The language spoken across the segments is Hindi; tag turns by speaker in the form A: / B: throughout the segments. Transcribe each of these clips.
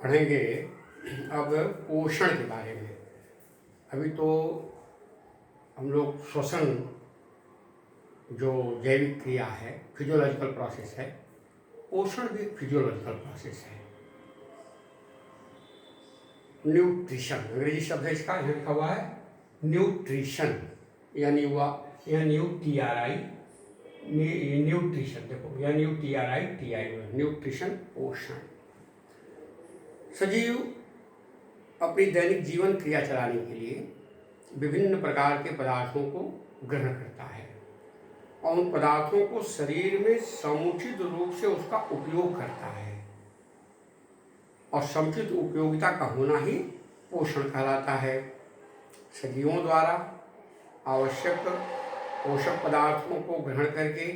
A: पढ़ेंगे अब पोषण के बारे में। अभी तो हम लोग श्वसन जो जैविक क्रिया है, फिजियोलॉजिकल प्रोसेस है, पोषण भी एक फिजियोलॉजिकल प्रोसेस है। न्यूट्रिशन अंग्रेजी शब्द है इसका, यहाँ लिखा हुआ है न्यूट्रिशन, यानी हुआ NUTRI, न्यूट्रिशन। देखो NUTRI न्यूट्रिशन, पोषण। सजीव अपनी दैनिक जीवन क्रिया चलाने के लिए विभिन्न प्रकार के पदार्थों को ग्रहण करता है और उन पदार्थों को शरीर में समुचित रूप से उसका उपयोग करता है, और समुचित उपयोगिता का होना ही पोषण कहलाता है। सजीवों द्वारा आवश्यक पोषक पदार्थों को ग्रहण करके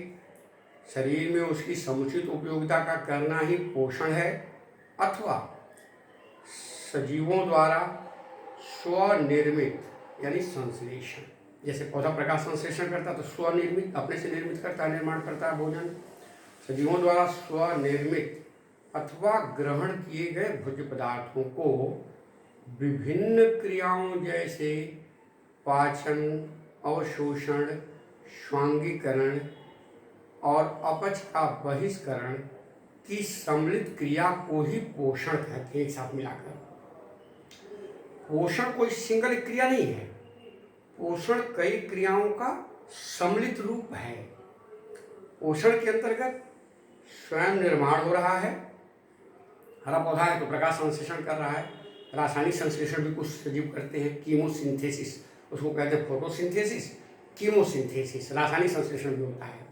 A: शरीर में उसकी समुचित उपयोगिता का करना ही पोषण है, अथवा सजीवों द्वारा स्वनिर्मित यानी संश्लेषण, जैसे पौधा प्रकाश संश्लेषण करता है तो स्वनिर्मित, अपने से निर्मित करता है, निर्माण करता है भोजन। सजीवों द्वारा स्वनिर्मित अथवा ग्रहण किए गए भोज्य पदार्थों को विभिन्न क्रियाओं जैसे पाचन, अवशोषण, स्वांगीकरण और अपच का बहिष्करण की सम्मिलित क्रिया को ही पोषण कहते हैं। एक साथ मिलाकर पोषण कोई सिंगल क्रिया नहीं है, पोषण कई क्रियाओं का सम्मिलित रूप है। पोषण के अंतर्गत स्वयं निर्माण हो रहा है, हरा पौधा है तो प्रकाश संश्लेषण कर रहा है, रासायनिक संश्लेषण भी कुछ सजीव करते हैं, कीमोसिंथेसिस उसको कहते हैं, फोटोसिंथेसिस, कीमोसिंथेसिस, रासायनिक संश्लेषण भी होता है।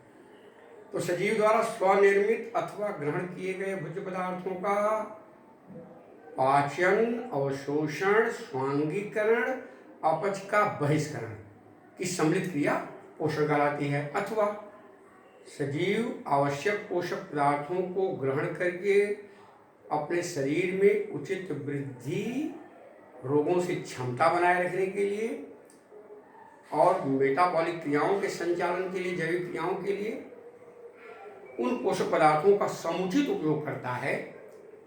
A: तो सजीव द्वारा स्वनिर्मित अथवा ग्रहण किए गए भोज्य पदार्थों का पाचन, अवशोषण, स्वांगीकरण, अपच का बहिष्करण की सम्मिलित क्रिया पोषण कहलाती है। अथवा सजीव आवश्यक पोषक पदार्थों को ग्रहण करके अपने शरीर में उचित वृद्धि, रोगों से क्षमता बनाए रखने के लिए और मेटाबॉलिक क्रियाओं के संचालन के लिए, जैविक क्रियाओं के लिए उन पोषक पदार्थों का समुचित उपयोग करता है,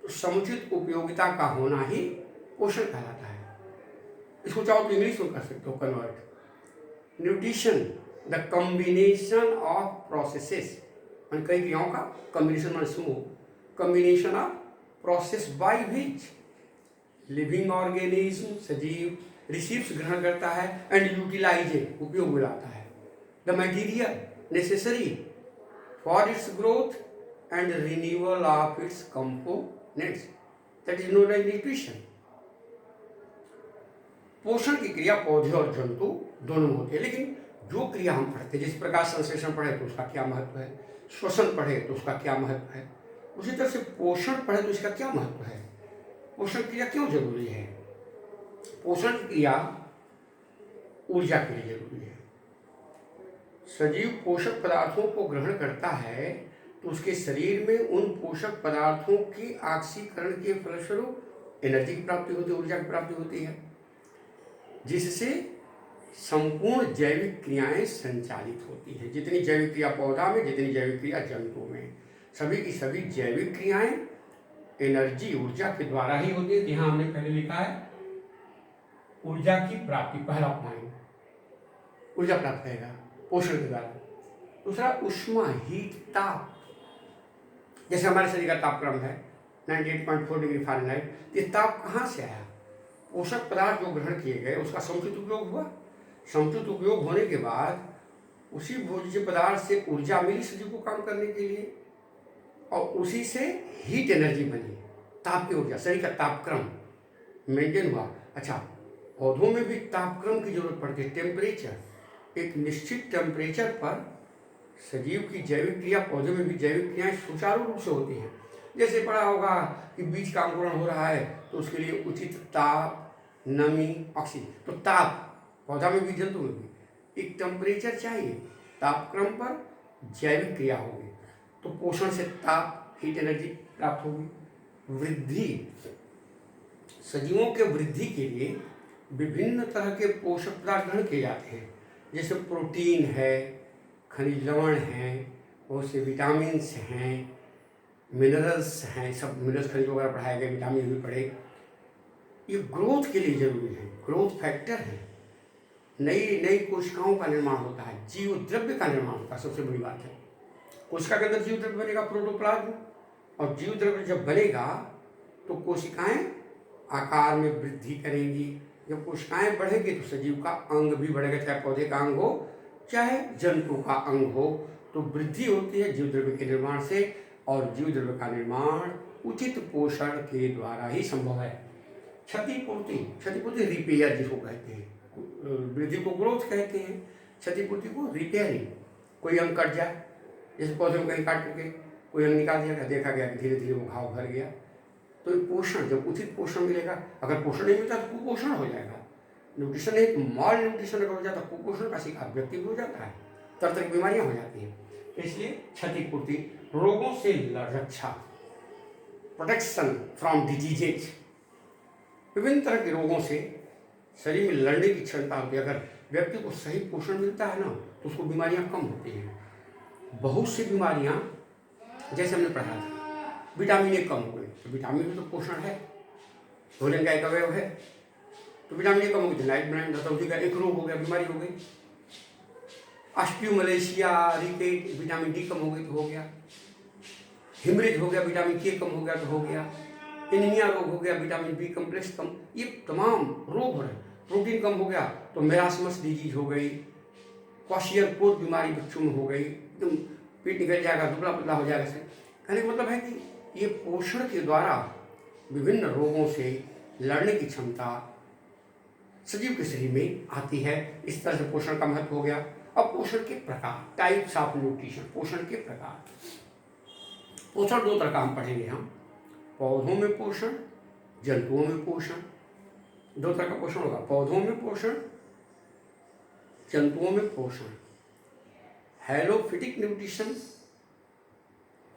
A: तो समुचित उपयोगिता का होना ही पोषण कहलाता है। इसको चाहो तो इंग्लिश में कर सकते हो convert. Nutrition the combination of processes, कई क्रियाओं का कॉम्बिनेशन, समूह, combination of process by which living organism, सजीव, रिसीव्स ग्रहण करता है, एंड यूटिलाइज उपयोग में लाता है, the material necessary for its growth and renewal of its components, that is known as nutrition. पोषण की क्रिया पौधे और जंतु दोनों में होती है, लेकिन जो क्रिया हम पढ़ते हैं, जिस प्रकाश संश्लेषण पढ़े तो उसका क्या महत्व है, श्वसन पढ़े तो उसका क्या महत्व है, उसी तरह से पोषण पढ़े तो इसका क्या महत्व है, पोषण क्रिया क्यों जरूरी है। पोषण क्रिया ऊर्जा के लिए जरूरी है। सजीव पोषक पदार्थों को ग्रहण करता है तो उसके शरीर में उन पोषक पदार्थों की ऑक्सीकरण के फलस्वरूप एनर्जी की प्राप्ति होती है, ऊर्जा की प्राप्ति होती है, जिससे संपूर्ण जैविक क्रियाएं संचालित होती हैं। जितनी जैविक क्रिया पौधा में, जितनी जैविक क्रिया जंतु में, सभी की सभी जैविक क्रियाएं एनर्जी, ऊर्जा के द्वारा ही होती है। यहाँ हमने पहले लिखा है ऊर्जा की प्राप्ति, पहला पॉइंट, ऊर्जा प्राप्त करेगा पोषण के द्वारा। दूसरा उष्मा, हीट, ताप, जैसे हमारे शरीर का तापक्रम है 98.4 डिग्री फ़ारेनहाइट, ये ताप कहाँ से आया, पोषक पदार्थ जो ग्रहण किए गए उसका समुचित उपयोग हुआ। समुचित उपयोग होने के बाद उसी भोज्य पदार्थ से ऊर्जा मिली सजीव को काम करने के लिए, और उसी से हीट एनर्जी बनी, ताप की ऊर्जा, शरीर का तापक्रम मेंटेन हुआ। अच्छा, पौधों में भी तापक्रम की जरूरत पड़ती है, टेम्परेचर, एक निश्चित टेम्परेचर पर सजीव की जैविक क्रिया, पौधे में भी जैविक क्रियाएं सुचारू रूप से होती हैं। जैसे पढ़ा होगा कि बीज का अंकुरण हो रहा है तो उसके लिए उचित ताप, नमी, ऑक्सीजन, तो ताप पौधा में भी जंतु में भी एक टेम्परेचर चाहिए, तापक्रम पर जैविक क्रिया होगी तो पोषण से ताप, हीट एनर्जी प्राप्त होगी। वृद्धि, सजीवों के वृद्धि के लिए विभिन्न तरह के पोषक पदार्थ ग्रहण किए जाते हैं, जैसे प्रोटीन है, खनिज लवण हैं, बहुत से विटामिन्स हैं, मिनरल्स हैं, सब मिनरल्स खनिज वगैरह पढ़ाए गए, विटामिन भी पढ़े। ये ग्रोथ के लिए जरूरी है, ग्रोथ फैक्टर है। नई नई कोशिकाओं का निर्माण होता है, जीव द्रव्य का निर्माण होता है, सबसे बड़ी बात है। कोशिका के अंदर जीव द्रव्य बनेगा, प्रोटोप्लाज्म, और जीव द्रव्य जब बनेगा तो कोशिकाएं आकार में वृद्धि करेंगी। जब कोशिकाएं बढ़ेंगी तो सजीव का अंग भी बढ़ेगा, चाहे पौधे का अंग हो चाहे जंतु का अंग हो। तो वृद्धि होती है जीव द्रव्य के निर्माण से, और जीव द्रव्य का निर्माण उचित पोषण के द्वारा ही संभव है। क्षतिपूर्ति, क्षतिपूर्ति रिपेयर जिसको कहते हैं, वृद्धि को ग्रोथ कहते हैं, क्षतिपूर्ति को रिपेयरिंग। कोई अंग कट जाए, जैसे पौधे में कहीं काट करके कोई अंग निकाल दिया गया, देखा गया कि धीरे धीरे वो घाव भर गया। तो पोषण, जब उचित पोषण मिलेगा, अगर पोषण नहीं मिलता तो कुपोषण हो जाएगा। न्यूट्रिशन एक मॉल न्यूट्रिशन अगर हो जाता है, कुपोषण का शिकार व्यक्ति हो जाता है, तरह तरह की बीमारियां हो जाती हैं। तो इसलिए क्षतिपूर्ति, रोगों से रक्षा, प्रोटेक्शन फ्रॉम डिजीजेज, विभिन्न तरह के रोगों से शरीर में लड़ने की क्षमता होती है। अगर व्यक्ति को सही पोषण मिलता है ना, तो उसको बीमारियां कम होती हैं। बहुत सी बीमारियां, जैसे हमने पढ़ा था, विटामिन ए कम हो गई, तो विटामिन भी तो पोषण है, भोजन का एक अवयव है। तो विटामिन ए कम हो गई तो नाइट ब्लाइंड, धतौती का एक रोग हो गया, बीमारी हो गई। ऑस्टियोमलेशिया, रिकेट, विटामिन डी कम हो गई तो हो गया। हिमरेज हो गया, विटामिन के कम हो गया तो हो गया। एनीमिया रोग हो गया, विटामिन बी कम्प्लेक्स कम, ये तमाम रोग हो रहे हैं। प्रोटीन कम हो गया तो मेरास्मस डिजीज हो गई, क्वाशियरकोट बीमारी बच्चों में हो गई, एकदम पेट निकल जाएगा, दुबला पतला हो जाएगा। कहने का मतलब है कि ये पोषण के द्वारा विभिन्न रोगों से लड़ने की क्षमता सजीव के शरीर में आती है। इस तरह से पोषण का महत्व हो गया। अब पोषण के प्रकार, टाइप्स ऑफ न्यूट्रिशन, पोषण के प्रकार। पोषण दो तरह का हम पढ़ेंगे, हम पौधों में पोषण, जंतुओं में पोषण। दो तरह का पोषण होगा, पौधों में पोषण, जंतुओं में पोषण। हेलोफिटिक न्यूट्रिशन,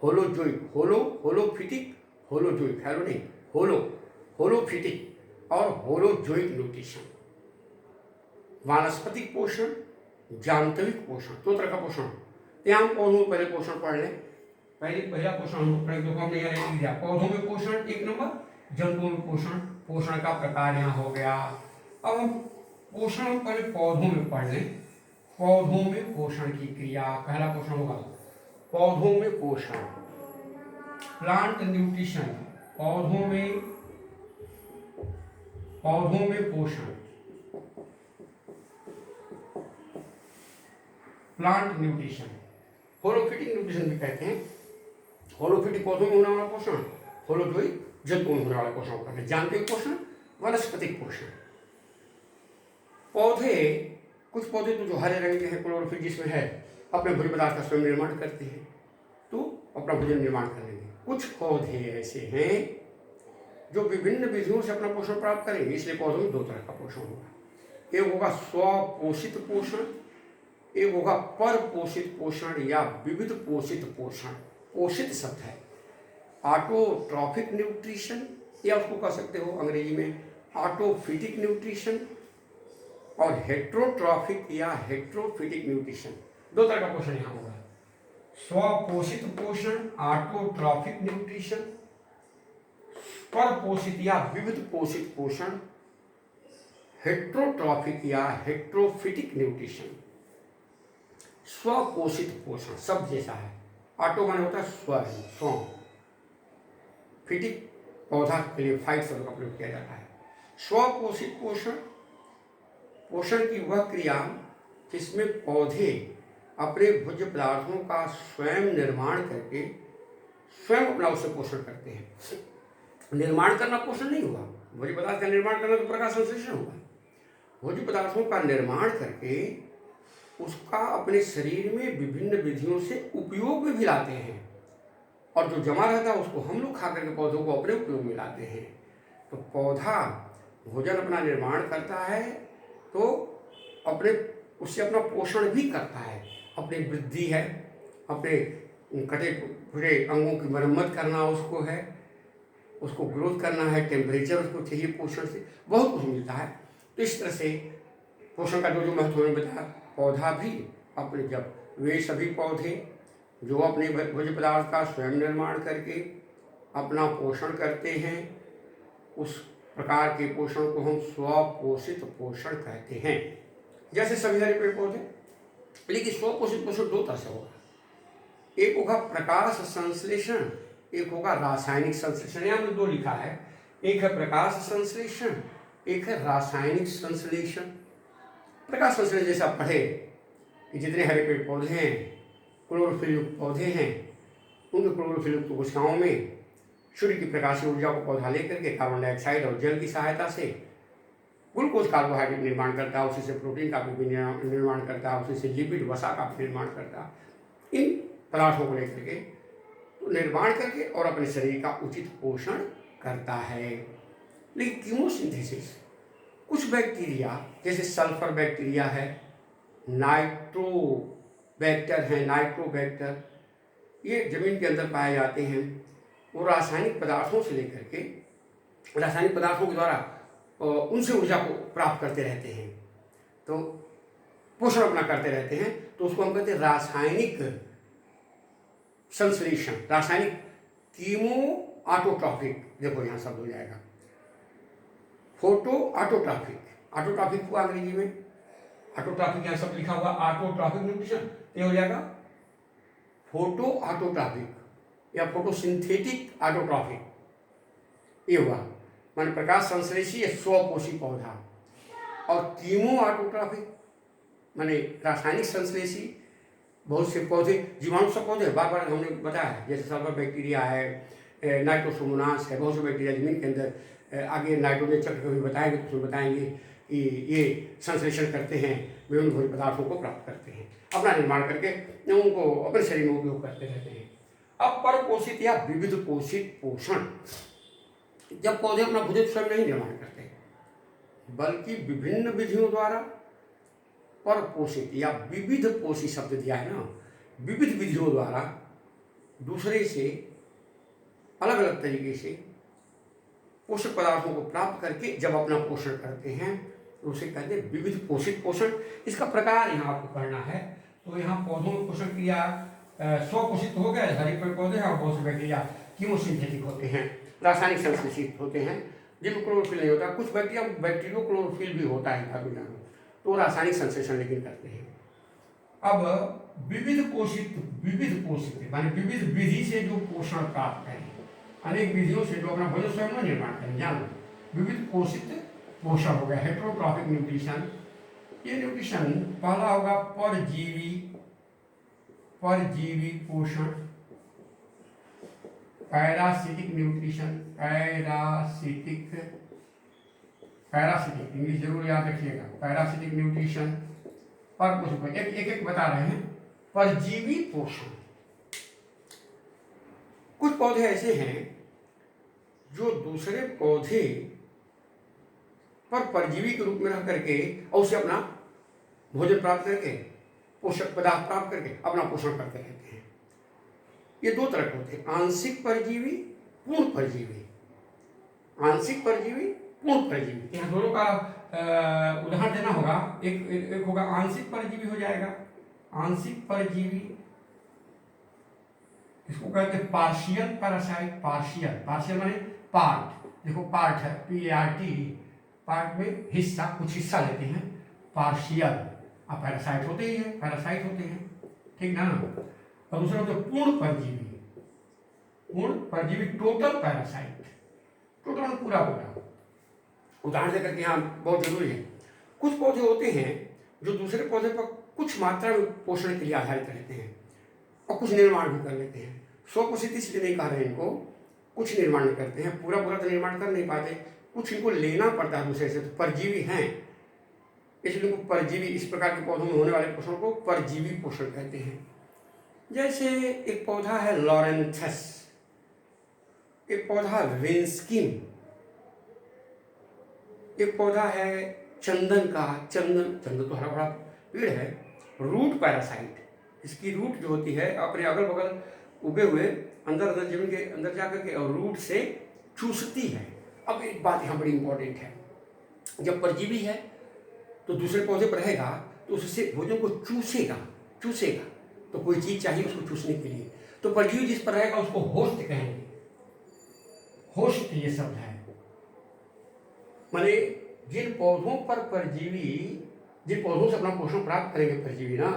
A: होलोजोइक, होलोफिटिक, होलोजोइक, हेलो नहीं, होलोफिटिक और होलोजोइक न्यूट्रिशन। वानस्पतिक पोषण, जानत्विक पोषण, दो तरह का पोषण। यहाँ हम पौधों में पहले पोषण पढ़ लें। पहला पोषण हम पढ़ें, देखो हमने यहाँ लिख दिया, पौधों में पोषण एक नंबर, जंतुओं में पोषण। पोषण का प्रकार यहाँ हो गया। अब हम पोषण पहले पौधों में पढ़ लें। पौधों में पोषण की क्रिया, पहला पोषण होगा पौधों में पोषण, प्लांट न्यूट्रिशन। पौधों में पोषण, प्लांट न्यूट्रिशन, होलोफिटिक न्यूट्रिशन भी कहते हैं। होलोफिटिक पौधों में होने वाला पोषण, होलोजोइक जंतुओं में होने वाला पोषण होता है। जानत्विक पोषण, वनस्पतिक पोषण। पौधे, कुछ पौधे तो जो हरे रंग के हैं, क्लोरोफिल जिसमें है, अपने भोज्य पदार्थ का स्वयं निर्माण करते हैं, तो अपना भोजन निर्माण कर लेंगे। कुछ पौधे ऐसे हैं जो विभिन्न विधियों से अपना पोषण प्राप्त करेंगे। इसलिए पौधों में दो तरह का पोषण होगा, एक होगा स्वपोषित पोषण, एक होगा पर पोषित पोषण या विविध पोषित पोषण। पोषित शब्द है, ऑटोट्रॉफिक न्यूट्रिशन, या उसको कह सकते हो अंग्रेजी में ऑटोफिटिक न्यूट्रिशन, और हेट्रोट्रॉफिक या हेट्रोफिटिक न्यूट्रिशन। दो तरह का पोषण यहाँ होगा, स्वपोषित पोषण, ऑटोट्रॉफिक न्यूट्रिशन, पर पोषित या विविध पोषित पोषण, हेट्रोट्रॉफिक या हेट्रोफिटिक न्यूट्रिशन। स्वपोषित पोषण सब जैसा है, ऑटो माने होता है स्व, फिटिक पौधा के लिए फाइट शब्द का प्रयोग किया जाता है। स्वपोषित पोषण, पोषण की वह क्रिया जिसमें पौधे अपने भोज्य पदार्थों का स्वयं निर्माण करके स्वयं अपना उससे पोषण करते हैं। निर्माण करना पोषण नहीं हुआ, भोज्य पदार्थ का निर्माण करना तो प्रकाश संश्लेषण हुआ। भोज्य पदार्थों का निर्माण करके उसका अपने शरीर में विभिन्न विधियों से उपयोग में भी लाते हैं, और जो जमा रहता है उसको हम लोग खा करके पौधों को अपने उपयोग में लाते हैं। तो पौधा भोजन अपना निर्माण करता है तो अपने उससे अपना पोषण भी करता है। अपनी वृद्धि है, अपने कटे फुटे अंगों की मरम्मत करना उसको है, उसको ग्रोथ करना है, टेम्परेचर उसको चाहिए, पोषण से बहुत कुछ मिलता है। तो इस तरह से पोषण का जो महत्व मैंने बताया, पौधा भी अपने, जब वे सभी पौधे जो अपने भोज्य पदार्थ का स्वयं निर्माण करके अपना पोषण करते हैं, उस प्रकार के पोषण को हम स्वपोषित पोषण कहते हैं। जैसे सभी हरे पेड़ पौधे, लेकिन स्वपोषित पोषण दो तरह से होगा। एक होगा प्रकाश संश्लेषण, एक होगा रासायनिक संश्लेषण। यहाँ में दो लिखा है, एक है प्रकाश संश्लेषण, एक है रासायनिक संश्लेषण। प्रकाश संश्लेषण जैसा पढ़े कि जितने हरे पेड़ पौधे हैं, क्लोरोफिल युक्त पौधे हैं, उनके क्लोरोफिल युक्त कोशिकाओं में सूर्य की प्रकाशीय ऊर्जा को पौधा लेकर के कार्बन डाइऑक्साइड और जल की सहायता से ग्लूकोज कार्बोहाइड्रेट निर्माण करता है, उसी से प्रोटीन का भी निर्माण करता है, उसी से लिपिड वसा का भी निर्माण करता है। इन पदार्थों को लेकर के तो निर्माण करके और अपने शरीर का उचित पोषण करता है। लेकिन कीमोसिंथेसिस, कुछ बैक्टीरिया जैसे सल्फर बैक्टीरिया है, नाइट्रोबैक्टर है, नाइट्रोबैक्टर, ये जमीन के अंदर पाए जाते हैं। वो रासायनिक पदार्थों से लेकर के, रासायनिक पदार्थों के द्वारा उनसे ऊर्जा को प्राप्त करते रहते हैं, तो पोषण अपना करते रहते हैं। तो उसको हम कहते हैं रासायनिक संश्लेषण, रासायनिक कीमो ऑटोट्रॉफिक। देखो यहाँ शब्द हो जाएगा, फोटो ऑटोट्रॉफिक। ऑटोट्रॉफिक हुआ अंग्रेजी में, ऑटोट्रॉफिक यहाँ सब लिखा हुआ, ऑटोट्रॉफिक न्यूट्रिशन, ये हो जाएगा फोटो ऑटोट्रॉफिक या फोटोसिंथेटिक ऑटोट्रॉफिक, ये हुआ माने प्रकाश संश्लेषी स्वपोषी पौधा। और कीमो ऑटोट्रॉफिक माने रासायनिक संश्लेषी, बहुत से पौधे, जीवाणु पौधे, बार बार हमने बताया, जैसे सल्फर बैक्टीरिया है, नाइट्रोसोमोनास है, बहुत से बैक्टीरिया जमीन के अंदर, आगे नाइट्रोजन चक्र कभी बताएंगे तो उसमें बताएंगे कि ये संश्लेषण करते हैं, विभिन्न भोज्य पदार्थों को प्राप्त करते हैं, अपना निर्माण करके उनको अपने शरीर में उपयोग करते रहते हैं। अब परपोषित या विविध पोषित पोषण, जब पौधे अपना भोजन स्वयं नहीं निर्माण करते बल्कि विभिन्न विधियों द्वारा परपोषित या विविध पोषी शब्द दिया है ना, विविध विधियों द्वारा दूसरे से अलग अलग तरीके से पोषक पदार्थों को प्राप्त करके जब अपना पोषण करते हैं तो उसे कहते हैं विविध पोषित पोषण। इसका प्रकार यहाँ आपको करना है। तो यहाँ पौधों में पोषण क्रिया स्वपोषित हो गए, हरे पेड़ पौधे हैं, और बहुत से बैक्टीरिया कीमोसिंथेटिक होते हैं, रासायनिक संश्लेषित होते हैं, जिनमें क्लोरोफिल नहीं होता। कुछ बैक्टीरिया क्लोरोफिल भी होता है दुनिया में, तो रासायनिक संश्लेषण लेकिन करते हैं। अब विविध पोषित माने विविध विधि से जो पोषण प्राप्त करें, अनेक विधियों से जो अपना भोजन स्वयं न निर्माण करें, जान विविध पोषित पोषण हो गया हेटेरोट्रॉफिक न्यूट्रिशन। ये न्यूट्रिशन पहला होगा परजीवी पोषण, पैरासिटिक न्यूट्रिशन, पैरासिटिक इंग्लिश जरूर याद रखिएगा, पैरासिटिक न्यूट्रिशन। और कुछ एक बता रहे हैं, परजीवी पोषण। कुछ पौधे ऐसे हैं जो दूसरे पौधे पर परजीवी के रूप में रह करके और उसे अपना भोजन प्राप्त करके, पोषक पदार्थ प्राप्त करके अपना पोषण करते रहते हैं। ये दो तरह के होते हैं, आंशिक परजीवी, पूर्ण परजीवी। आंशिक परजीवी, पूर्ण परजीवी, यहाँ दोनों का उदाहरण देना होगा। एक होगा आंशिक परजीवी, हो जाएगा आंशिक परजीवी, इसको कहते हैं पार्शियल पैरासाइट। पार्शियल माने पार्ट, देखो पार्ट है, PART, पार्ट में हिस्सा, कुछ हिस्सा लेते हैं, पार्शियल। अब पैरासाइट होते ही हैं, पैरासाइट होते हैं, ठीक ना। और दूसरा होता है पूर्ण परजीवी, टोटल पैरासाइट, टोटल पूरा। उदाहरण देकर के यहाँ बहुत जरूरी है। कुछ पौधे होते हैं जो दूसरे पौधे पर कुछ मात्रा में पोषण के लिए आधारित रहते हैं और कुछ निर्माण भी कर लेते हैं। स्वपोषित इसलिए नहीं कह रहे इनको, कुछ निर्माण करते हैं, पूरा तो निर्माण कर नहीं पाते, कुछ इनको लेना पड़ता है दूसरे से, तो परजीवी हैं, इसलिए इनको परजीवी, इस प्रकार के पौधों में होने वाले पोषण को परजीवी पोषण कहते हैं। जैसे एक पौधा है लॉरेंथस, एक पौधा विंस्किन, एक पौधा है चंदन का, चंदन तो हरा भरा पेड़ है, रूट पैरासाइट। इसकी रूट जो होती है अपने अगल बगल उगे हुए अंदर जमीन के अंदर जाकर के और रूट से चूसती है। अब एक बात यहाँ बड़ी इंपॉर्टेंट है, जब परजीवी है तो दूसरे पौधे पर रहेगा तो उससे भोजन को चूसेगा, तो कोई चीज़ चाहिए उसको चूसने के लिए, तो परजीवी जिस पर रहेगा उसको होस्ट कहेंगे। होस्ट ये शब्द है, माने जिन पौधों पर परजीवी, जिन पौधों से अपना पोषण प्राप्त करेंगे परजीवी ना,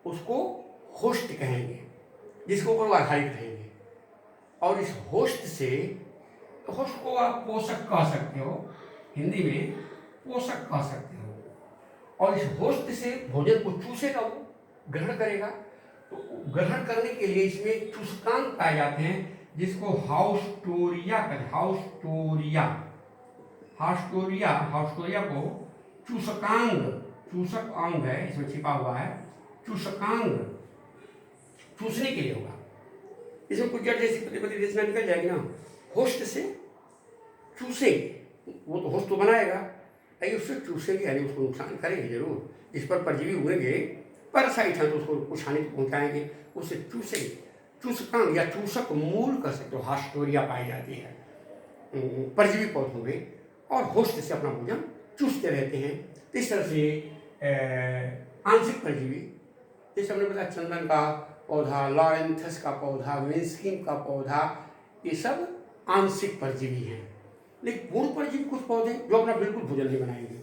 A: उसको होस्ट कहेंगे, जिसके ऊपर वो आधारित रहेंगे। और इस होस्ट से, होस्ट को आप पोषक कह सकते हो, हिंदी में पोषक कह सकते हो। और इस होस्ट से भोजन को चूसेगा, वो ग्रहण करेगा। तो ग्रहण करने के लिए इसमें चूसकांग पाए जाते हैं, जिसको हाउस्टोरिया कहते हैं। हाउस्टोरिया, हाउस्टोरिया, हाउस्टोरिया को चूसकांग, चूसक अंग है इसमें छिपा हुआ है, चूसकांग चूसने के लिए होगा। इसमें कुछ जड़ जैसी प्रतिपत्ति रचना निकल जाएगी ना, होस्ट से चूसेंगे, वो तो होस्ट तो बनाएगा, अरे उससे चूसेंगे, यानी उसको नुकसान करेंगे जरूर। जिस पर परजीवी उगेंगे, पैरासाइट हैं तो उसको कुछ हानि पहुँचाएंगे, उससे चूसेंगे। चूसकांग या चूसक मूल कर सकते हो, हास्टोरिया पाई जाती है परजीवी पौधों में, और होस्ट से अपना भोजन चूसते रहते हैं। तो इस तरह से आंशिक परजीवी, जैसे हमने बताया चंदन का पौधा, लॉरेंथस का पौधा, विंस्किन का पौधा, ये सब आंशिक परजीवी हैं। लेकिन पूर्ण परजीवी कुछ पौधे जो अपना बिल्कुल भोजन नहीं बनाएंगे,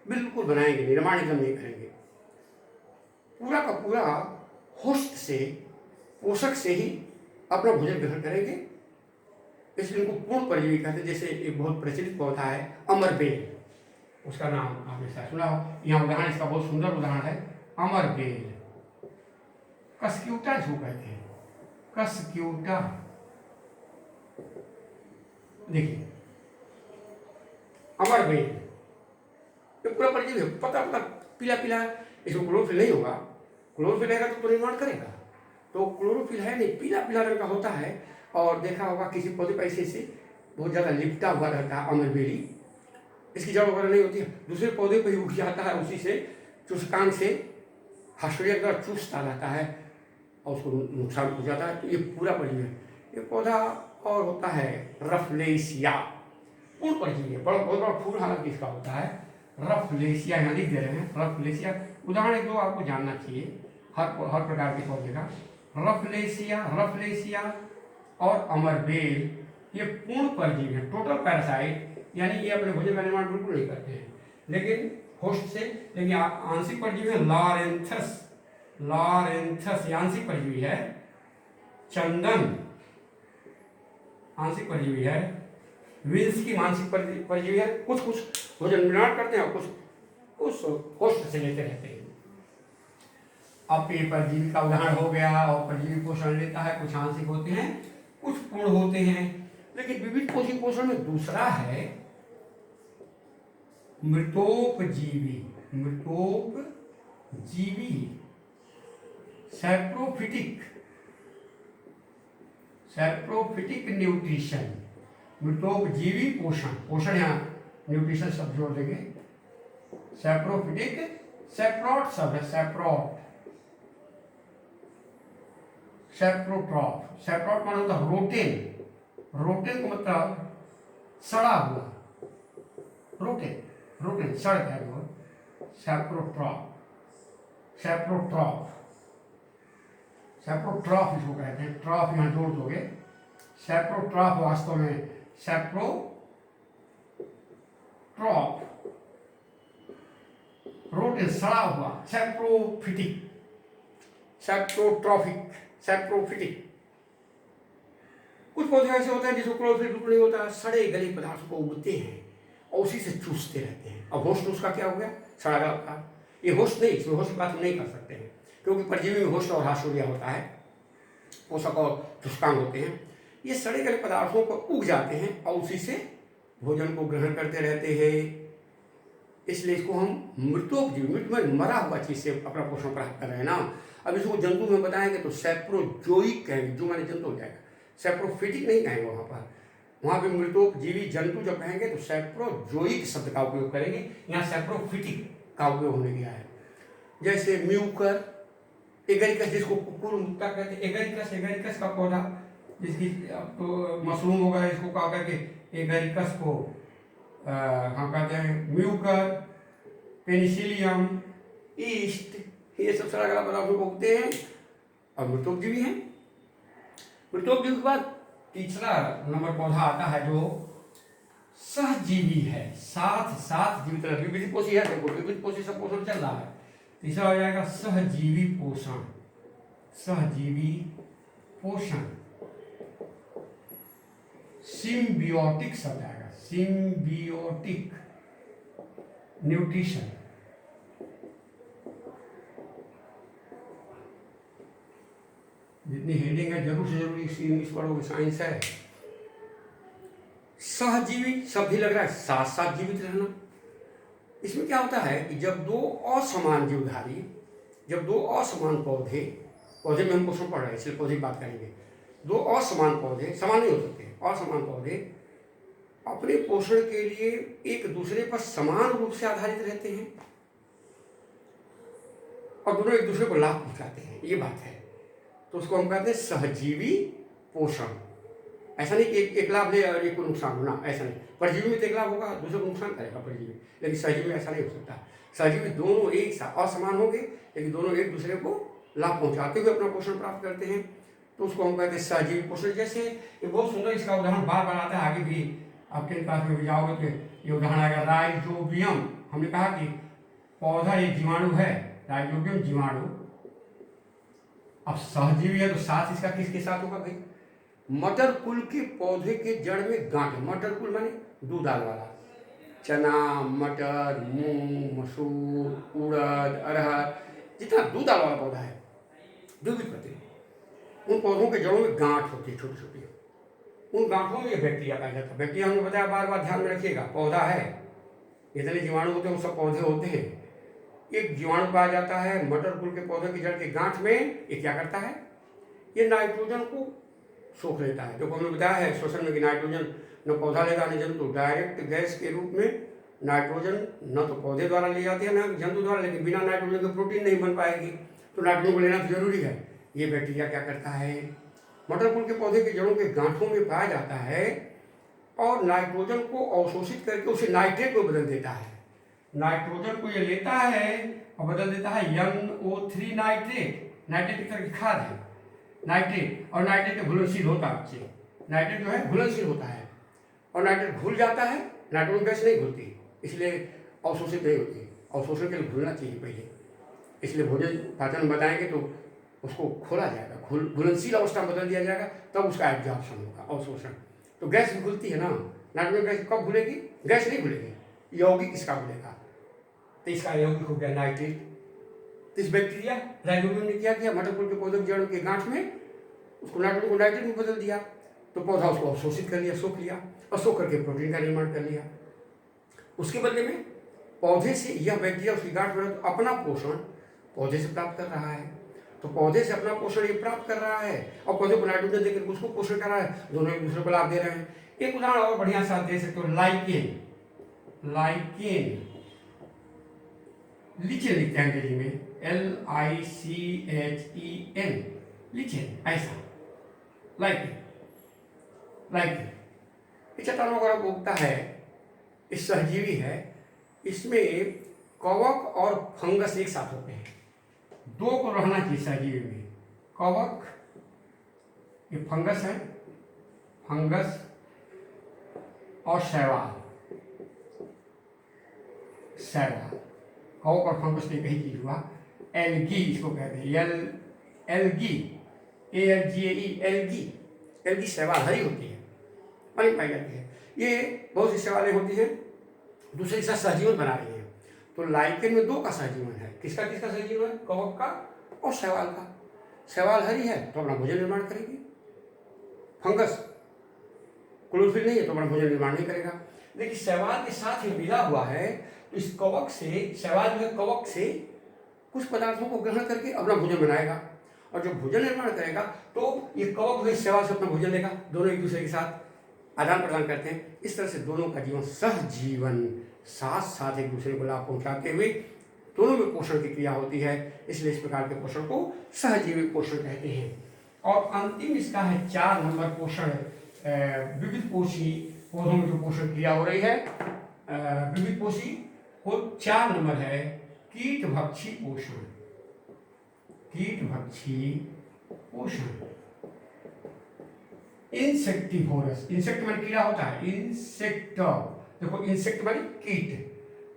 A: बिल्कुल बनाएंगे, निर्माण एकदम नहीं करेंगे, पूरा का पूरा होस्ट से, पोषक से ही अपना भोजन ग्रहण करेंगे, इसलिए उनको पूर्ण परजीवी कहते हैं। जैसे एक बहुत प्रचलित पौधा है अमरबेल, उसका नाम आपने शायद सुना हो। यहाँ उदाहरण, इसका बहुत सुंदर उदाहरण है अमरबेल, कसक्यूटा इसको कहते हैं, कसक्यूटा। देखिए अमरबेल ये पूरा परजीवी है, पता पता पीला पीला, इसको क्लोरोफिल नहीं होगा, क्लोरोफिल रहेगा तो निर्माण करेगा, तो क्लोरोफिल है नहीं, पीला पीला रंग का होता है। और देखा होगा किसी पौधे पर ऐसे से बहुत ज़्यादा लिपटा हुआ रहता है अमरबेली, इसकी जड़ वगैरह नहीं होती है, दूसरे पौधे पर ही उग जाता है, उसी से चूसकांग से हास्टोरिया का चूसता रहता है और उसको नुकसान हो जाता है। तो ये पूरा परजीवी है। ये पौधा और होता है रफलेशिया, पूर्ण परजीवी है, बड़ा बहुत बड़ा फूल हालांकि इसका होता है, रफलेशिया यहाँ लिख दे रहे हैं, रफलेशिया। उदाहरण एक दो आपको जानना चाहिए हर प्रकार के पौधे का। रफलेशिया, रफलेशिया और अमरबेल ये पूर्ण परजीवी है, टोटल पैरासाइट, यानी ये अपने भोजन का निर्माण बिल्कुल नहीं करते हैं, लेकिन होस्ट से। लेकिन आंशिक परजीवी है लॉरेंथस, लॉरेंथस आंशिक परजीवी है। चंदन आंशिक परजीवी है। विंस्की आंशिक परजीवी है। कुछ कुछ भोजन निर्माण करते हैं और कुछ होस्ट से लेते रहते हैं। अब ये परजीवी का उदाहरण हो गया, और परजीवी पोषण लेता है, कुछ आंशिक होते हैं, कुछ पूर्ण होते हैं। लेकिन विविध पोषक पोषण में दूसरा है मृतोपजीवी, मृतोपजीवी, सैप्रोफिटिक, सैप्रोफिटिक न्यूट्रिशन, मृतोपजीवी पोषण, पोषण यहाँ न्यूट्रिशन शब्द जोड़ देंगे। सैप्रोफिटिक, सैप्रोट शब्द है, सैप्रोट, सैप्रोट्रॉफ, सैप्रोट माना होता है रोटेन, रोटेन को मतलब सड़ा हुआ, रोटेन, रोटेन सड़ गया वो, सैप्रोट्रॉफ, सैप्रोट्रॉफ, सैप्रोट्रॉफ इसको कहते हैं, ट्रॉफ यहाँ जोड़ दोगे, सैप्रोट्रॉफ वास्तव में सैप्रोट्रॉफ, रोटेन सड़ा हुआ, सैप्रोफिटिक, सैप्रोट्रॉफिक, सैप्रोफिटिक। कुछ पौधे ऐसे होते हैं जिसको क्लोरोफिल बिल्कुल नहीं होता, सड़े गले पदार्थ को उगते हैं और उसी से चूसते रहते हैं। अब होस्ट उसका क्या हो गया, सड़ा गला पदार्थ। ये होस्ट नहीं, इसमें होस्ट बात हम नहीं कर सकते हैं, क्योंकि परजीवी में होस्ट और हास्टोरिया होता है, पोषक और चूसकांग होते हैं। ये सड़े गले पदार्थों पर उग जाते हैं और उसी से भोजन को ग्रहण करते रहते हैं। इसलिए इसको हम मृतोपजीवी, मृत में मरा हुआ चीज से अपना पोषण प्राप्त कर रहे हैं ना। अब इसको जंतु में बताएंगे तो सैप्रोजोइक कहेंगे, जो माने जंतु हो जाएगा, सैप्रोफिटिक नहीं कहेंगे वहाँ पे मृतोपजीवी जंतु जब कहेंगे तो सैप्रोजोइक शब्द का उपयोग करेंगे, यहाँ सैप्रोफिटिक का उपयोग होने गया है। जैसे म्यूकर, एगरिकस जिसको कुकुर मुक्ता कहते हैं, एगरिकस, एगरिकस का पौधा, जिसकी तो मशरूम होगा, इसको कहा करके एगरिकस को हम कहते हैं म्यूकर, पेनिसिलियम, ईस्ट, ये सब सड़ा गला पदार्थों को उगते हैं और मृतोपजीवी हैं। मृतोपजीवी के बाद तीसरा नंबर पौधा आता है जो सहजीवी है, साथ साथ जीवित रहे। विविध पोषी है, देखो विविध पोषी सब पोषण चल रहा है। तीसरा हो जाएगा सहजीवी पोषण, सहजीवी पोषण, सिम्बियोटिक शब्द आएगा, सिम्बियोटिक न्यूट्रिशन। जितनी हेडिंग है जरूर से जरूर इसकी इंग्लिश पढ़ोगे, साइंस है। सहजीवी शब्द ही लग रहा है, साथ साथ जीवित रहना। इसमें क्या होता है कि जब दो असमान जीवधारी, जब दो असमान पौधे, पौधे में हम पोषण पढ़ रहे हैं इसलिए पौधे की बात करेंगे, दो असमान पौधे, समान नहीं हो सकते, असमान पौधे अपने पोषण के लिए एक दूसरे पर समान रूप से आधारित रहते हैं और दोनों एक दूसरे को लाभ पहुंचाते हैं, ये बात है। तो उसको हम कहते हैं सहजीवी पोषण। ऐसा नहीं कि एक लाभ ले और एक को नुकसान होना, ऐसा नहीं। परजीवी में तो एक लाभ होगा, दूसरे को नुकसान करेगा परजीवी, लेकिन सहजीवी में ऐसा नहीं हो सकता। सहजीवी दोनों एक साथ असमान होंगे लेकिन दोनों एक दूसरे को लाभ पहुंचाते हुए अपना पोषण प्राप्त करते हैं, तो उसको हम कहते हैं सहजीवी पोषण। जैसे ये बहुत सुंदर इसका उदाहरण बार बार आता है, आगे भी आपके क्लास में भी जाओगे तो ये उदाहरण आएगा, राइजोबियम। हमने कहा कि पौधा एक जीवाणु है, राइजोबियम जीवाणु। अब सहजीवी है तो साथ इसका किसके साथ होगा भाई? मटर कुल के पौधे के जड़ में गांठ। मटर कुल माने दूध दाल वाला, चना, मटर, मूंग, मसूर, उड़द, अरहर, जितना दूध दाल वाला पौधा है, द्विबीज पत्ते, उन पौधों के जड़ों में गांठ होती है छोटी छोटी। उन गांठों में ये बैक्टीरिया पाया जाता है। बैक्टीरिया हमने बताया, बार बार ध्यान में रखिएगा, पौधा है, जितने जीवाणु होते हैं वो सब पौधे होते हैं। एक जीवाणु पाया जाता है मटर कुल के पौधे की जड़ के गांठ में। ये क्या करता है? ये नाइट्रोजन को सोख लेता है। जो हमने बताया है श्वसन में कि नाइट्रोजन न पौधा लेगा न जंतु, डायरेक्ट गैस के रूप में नाइट्रोजन न तो पौधे द्वारा ली जाती है न जंतु द्वारा, लेकिन बिना नाइट्रोजन के प्रोटीन नहीं बन पाएगी, तो नाइट्रोजन को लेना तो जरूरी है। ये बैक्टीरिया क्या करता है? मटर कुल के पौधे के जड़ों के गांठों में पाया जाता है और नाइट्रोजन को अवशोषित करके उसे नाइट्रेट में बदल देता है। नाइट्रोजन को ये लेता है और बदल देता है NO3 नाइट्रेट। नाइट्रेट एक तरह की खाद है, नाइट्रेट। और नाइट्रेट घुलनशील होता है बच्चे, नाइट्रेट जो है घुलनशील होता है, और नाइट्रेट घुल जाता है। नाइट्रोजन गैस नहीं घुलती, इसलिए अवशोषित नहीं होती। अवशोषण के लिए घुलना चाहिए पहले, इसलिए भोजन पाचन में बताएंगे तो उसको खोला जाएगा, घुलनशील अवस्था में बदल दिया जाएगा, तब उसका एब्जॉर्प्शन होगा, अवशोषण। तो गैस भी घुलती है ना, नाइट्रोजन गैस कब घुलेगी? गैस नहीं घुलेगी, यौगिक इसका घुलेगा, तो इसका यौगिक हो गया नाइट्रेट। तो इस बैक्टीरिया राइजोबियम ने क्या किया? मटर कुल के पौधे की जड़ के गांठ में उसको नाइट्रोजन को नाइट्रेट में बदल दिया, तो पौधा उसको अवशोषित कर लिया, सोख लिया, और सोख करके प्रोटीन का निर्माण कर लिया। उसके बदले में पौधे से यह बैक्टीरिया उसकी गांठ में अपना पोषण पौधे से प्राप्त कर रहा है। तो पौधे से अपना पोषण ये प्राप्त कर रहा है और पौधे को नाइट्रोजन देकर उसको पोषण कर रहा है, दोनों एक दूसरे को लाभ दे रहे हैं। एक उदाहरण और बढ़िया सा दे सकते हो, लाइकेन। लाइकेन लीचेन लिखते हैं अंग्रेजी में, LICHEN, लीचेन, ऐसा लाइकेन। लाइकेन ये चट्टानों का उगता है, इस सहजीवी है। इसमें कवक और फंगस एक साथ होते हैं, दो को रहना चाहिए सहजीवी में। कवक, ये फंगस है, फंगस और शैवाल। शैवाल, कवक और फंगस में कहीं चीज हुआ। एल्गी इसको कहते हैं, एल्गी, ALGAE, एल्गी। एल्गी शैवाल हरी होती है, पानी पाई जाती है। ये बहुत सी शैवालें होती हैं, दूसरे के साथ सहजीवन बना रही हैं। तो लाइकेन में दो का सहजीवन है। किसका किसका सहजीवन है? कवक का और शैवाल का। शैवाल हरी है तो अपना भोजन निर्माण करेगी, फंगस क्लोरोफिल नहीं है तो अपना भोजन निर्माण नहीं करेगा। लेकिन शैवाल के साथ ही मिला हुआ है, तो इस कवक से, शैवाल जो है कवक से कुछ पदार्थों को ग्रहण करके अपना भोजन बनाएगा, और जब भोजन निर्माण करेगा तो ये कवक जो शैवाल से अपना भोजन लेगा, दोनों एक दूसरे के साथ आदान प्रदान करते हैं। इस तरह से दोनों का जीवन सहजीवन, साथ साथ एक दूसरे को लाभ पहुंचाते हुए दोनों में पोषण की क्रिया होती है, इसलिए इस प्रकार के पोषण को सहजीवी पोषण कहते हैं। और अंतिम इसका है 4 नंबर पोषण, विविध पोषी पौधों में जो पोषण क्रिया हो रही है, विविध पोषी वो 4 नंबर है कीटभक्षी पोषण। कीटभक्षी पोषण। इंसेक्टिवोरस, इंसेक्ट माने कीड़ा होता है, इंसेक्ट, देखो इंसेक्ट माने कीट,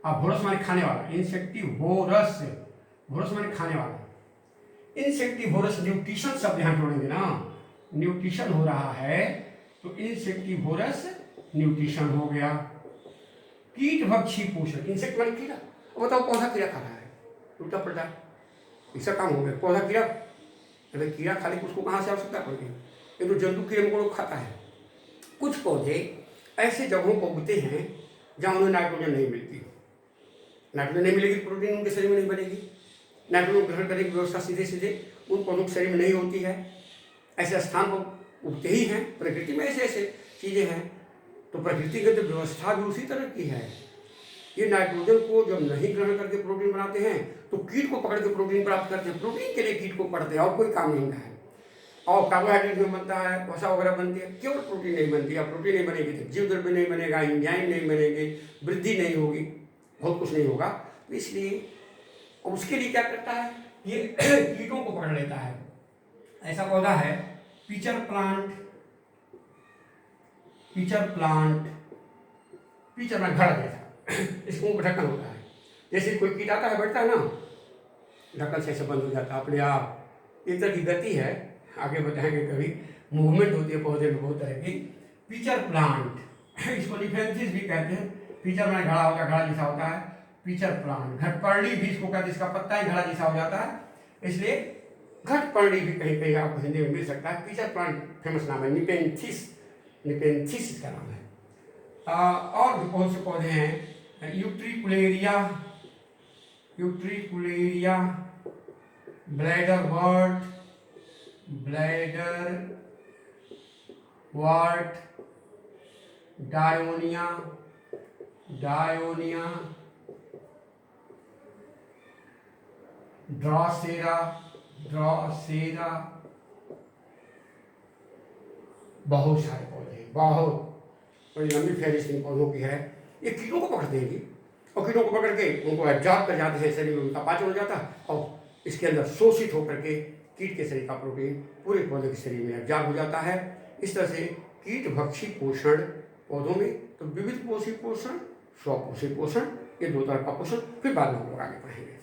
A: अब वोरस माने खाने वाला, इंसेक्टिवोरस, वोरस माने खाने वाला। इंसेक्टिवोरस न्यूट्रिशन शब्द यहाँ जोड़ेंगे ना, न्यूट्रिशन हो रहा है तो इंसेक्टिवोरस न्यूट्रिशन हो गया। कीट भक्षी पोषण, इंसेक्ट माने कीड़ा। अब बताओ पौधा कीड़ा खा रहा है, उल्टा पलटा ऐसा काम हो गया। पौधा कीड़ा, अगर कीड़ा खा ले उसको कहाँ से आवश्यकता पड़ गई? ये तो जंतु कीड़े मकोड़ों को खाता है। कुछ पौधे ऐसे जगहों पर उगते हैं जहाँ उन्हें नाइट्रोजन नहीं मिलती, नाइट्रोजन नहीं मिलेगी, प्रोटीन उनके शरीर में नहीं बनेगी, नाइट्रोजन ग्रहण करने की व्यवस्था सीधे सीधे उन पौधों के शरीर में नहीं होती है। ऐसे स्थान पर उगते ही हैं, प्रकृति में ऐसे ऐसे चीज़ें हैं। तो प्रकृति की तो व्यवस्था भी उसी तरह की है। ये नाइट्रोजन को जब नहीं ग्रहण करके प्रोटीन बनाते हैं तो कीट को पकड़ के प्रोटीन प्राप्त करते हैं, प्रोटीन के लिए कीट को पकड़ते हैं और कोई काम नहीं है। और कार्बोहाइड्रेट में बनता है, वसा वगैरह बनती है, केवल प्रोटीन नहीं बनती है। प्रोटीन नहीं बनेगी तो जीव द्रव्य नहीं बनेगा, एंजाइम नहीं बनेंगे, वृद्धि नहीं होगी, बहुत कुछ नहीं होगा। तो इसलिए उसके लिए क्या करता है, ये कीटों को पकड़ लेता है। ऐसा पौधा है pitcher plant, pitcher plant, pitcher में घर जैसा, इसको ऊपर ढक्कन होता है। जैसे कोई कीट आता है बैठता है ना, ढक्कन से ऐसे बंद हो जाता है अपने आप। एक तरह की गति है, आगे बताएंगे कभी, मूवमेंट होती है पौधे में बहुत तरह की। पिचर प्लांट, इसको निफेंसिस भी कहते हैं। पिचर में घड़ा होता है, घड़ा जैसा होता है, पिचर प्लांट। घटपर्णी भी इसको कहते हैं, इसका पत्ता ही घड़ा जैसा हो जाता है, इसलिए घटपर्णी भी कहीं कहीं आपको हिंदी में मिल सकता है। पिचर प्लांट फेमस नाम है, निपेंथिस, निपेंथिस इसका नाम है। और भी बहुत से पौधे हैं, utricularia, utricularia, bladderwort, bladderwort, dionaea, dionaea, drosera, drosera, बहुत सारे पौधे, बहुत बड़ी लंबी फहरिस्त इन पौधों की है। ये कीटों को पकड़ देंगी और कीटों को पकड़ के उनको एब्जॉर्ब कर जाते हैं, शरीर में उनका पाचन हो जाता है और इसके अंदर शोषित होकर के कीट के शरीर का प्रोटीन पूरे पौधे के शरीर में एब्जॉर्ब हो जाता है। इस तरह से कीट भक्षी पोषण पौधों में, तो विविध पोषी पोषण, स्वपोषी पोषण, ये दो तरह का पोषण फिर बाद में हम लोग आगे पढ़ेंगे।